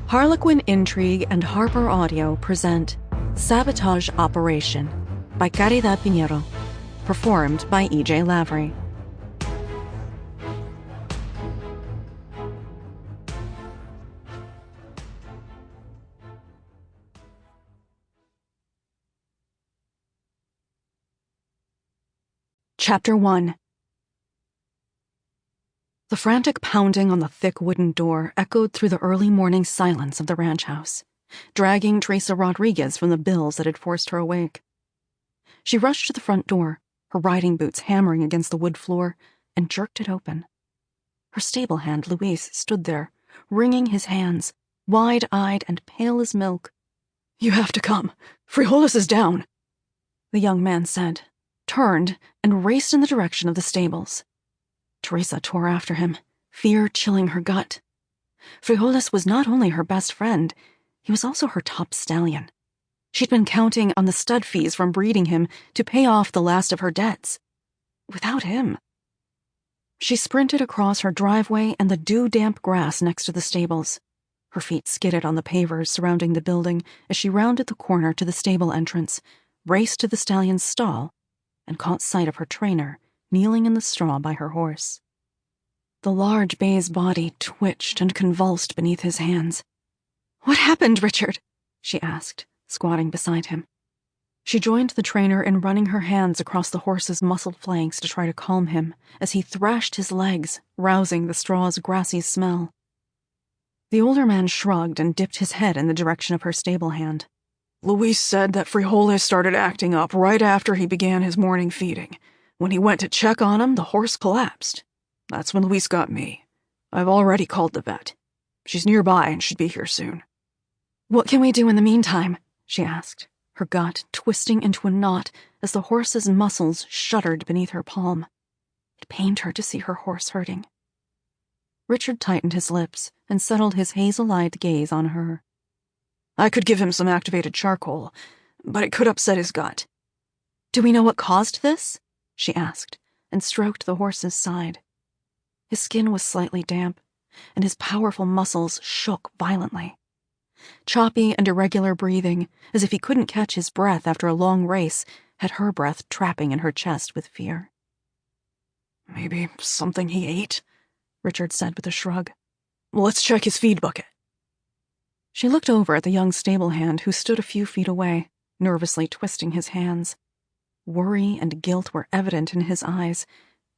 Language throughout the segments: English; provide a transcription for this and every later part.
Harlequin Intrigue and HarperAudio present Sabotage Operation by Caridad Piñeiro, performed by E.J. Lavery. Chapter 1. The frantic pounding on the thick wooden door echoed through the early morning silence of the ranch house, dragging Teresa Rodriguez from the bills that had forced her awake. She rushed to the front door, her riding boots hammering against the wood floor, and jerked it open. Her stable hand, Luis, stood there, wringing his hands, wide-eyed and pale as milk. "You have to come. Frijoles is down," the young man said, turned, and raced in the direction of the stables. Teresa tore after him, fear chilling her gut. Frijoles was not only her best friend, he was also her top stallion. She'd been counting on the stud fees from breeding him to pay off the last of her debts. Without him... She sprinted across her driveway and the dew-damp grass next to the stables. Her feet skidded on the pavers surrounding the building as she rounded the corner to the stable entrance, raced to the stallion's stall, and caught sight of her trainer kneeling in the straw by her horse. The large bay's body twitched and convulsed beneath his hands. "What happened, Richard?" she asked, squatting beside him. She joined the trainer in running her hands across the horse's muscled flanks to try to calm him as he thrashed his legs, rousing the straw's grassy smell. The older man shrugged and dipped his head in the direction of her stable hand. "Luis said that Frijoles started acting up right after he began his morning feeding. When he went to check on him, the horse collapsed. That's when Luis got me. I've already called the vet. She's nearby and should be here soon." "What can we do in the meantime?" she asked, her gut twisting into a knot as the horse's muscles shuddered beneath her palm. It pained her to see her horse hurting. Richard tightened his lips and settled his hazel-eyed gaze on her. "I could give him some activated charcoal, but it could upset his gut." "Do we know what caused this?" she asked, and stroked the horse's side. His skin was slightly damp, and his powerful muscles shook violently. Choppy and irregular breathing, as if he couldn't catch his breath after a long race, had her breath trapping in her chest with fear. "Maybe something he ate," Richard said with a shrug. "Let's check his feed bucket." She looked over at the young stable hand who stood a few feet away, nervously twisting his hands. Worry and guilt were evident in his eyes,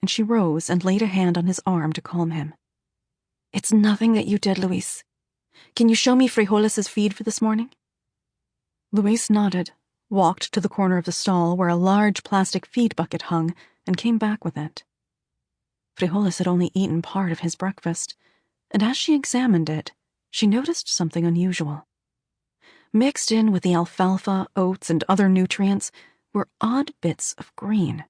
and she rose and laid a hand on his arm to calm him. "It's nothing that you did, Luis. Can you show me Frijoles' feed for this morning?" Luis nodded, walked to the corner of the stall where a large plastic feed bucket hung, and came back with it. Frijoles had only eaten part of his breakfast, and as she examined it, she noticed something unusual. Mixed in with the alfalfa, oats, and other nutrients were odd bits of green.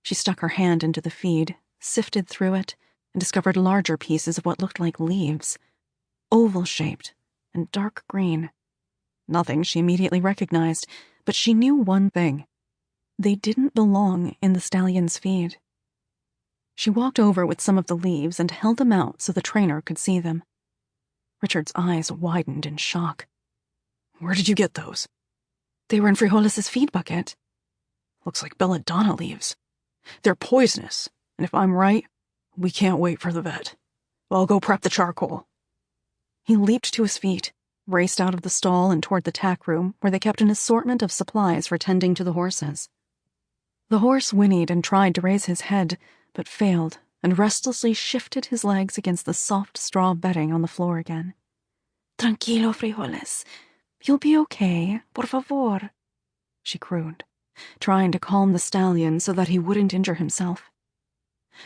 She stuck her hand into the feed, sifted through it, and discovered larger pieces of what looked like leaves, oval-shaped and dark green. Nothing she immediately recognized, but she knew one thing. They didn't belong in the stallion's feed. She walked over with some of the leaves and held them out so the trainer could see them. Richard's eyes widened in shock. "Where did you get those?" "They were in Frijoles' feed bucket." "Looks like belladonna leaves. They're poisonous, and if I'm right, we can't wait for the vet. I'll go prep the charcoal." He leaped to his feet, raced out of the stall and toward the tack room where they kept an assortment of supplies for tending to the horses. The horse whinnied and tried to raise his head, but failed and restlessly shifted his legs against the soft straw bedding on the floor again. "Tranquilo, Frijoles. You'll be okay, por favor," she crooned, trying to calm the stallion so that he wouldn't injure himself.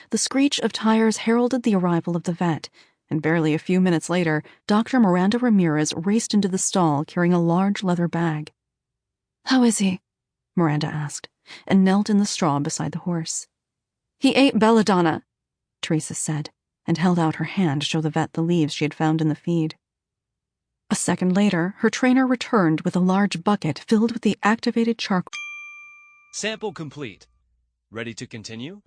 The screech of tires heralded the arrival of the vet, and barely a few minutes later, Dr. Miranda Ramirez raced into the stall carrying a large leather bag. "How is he?" Miranda asked, and knelt in the straw beside the horse. "He ate belladonna," Teresa said, and held out her hand to show the vet the leaves she had found in the feed. A second later, her trainer returned with a large bucket filled with the activated charcoal. "Sample complete. Ready to continue?"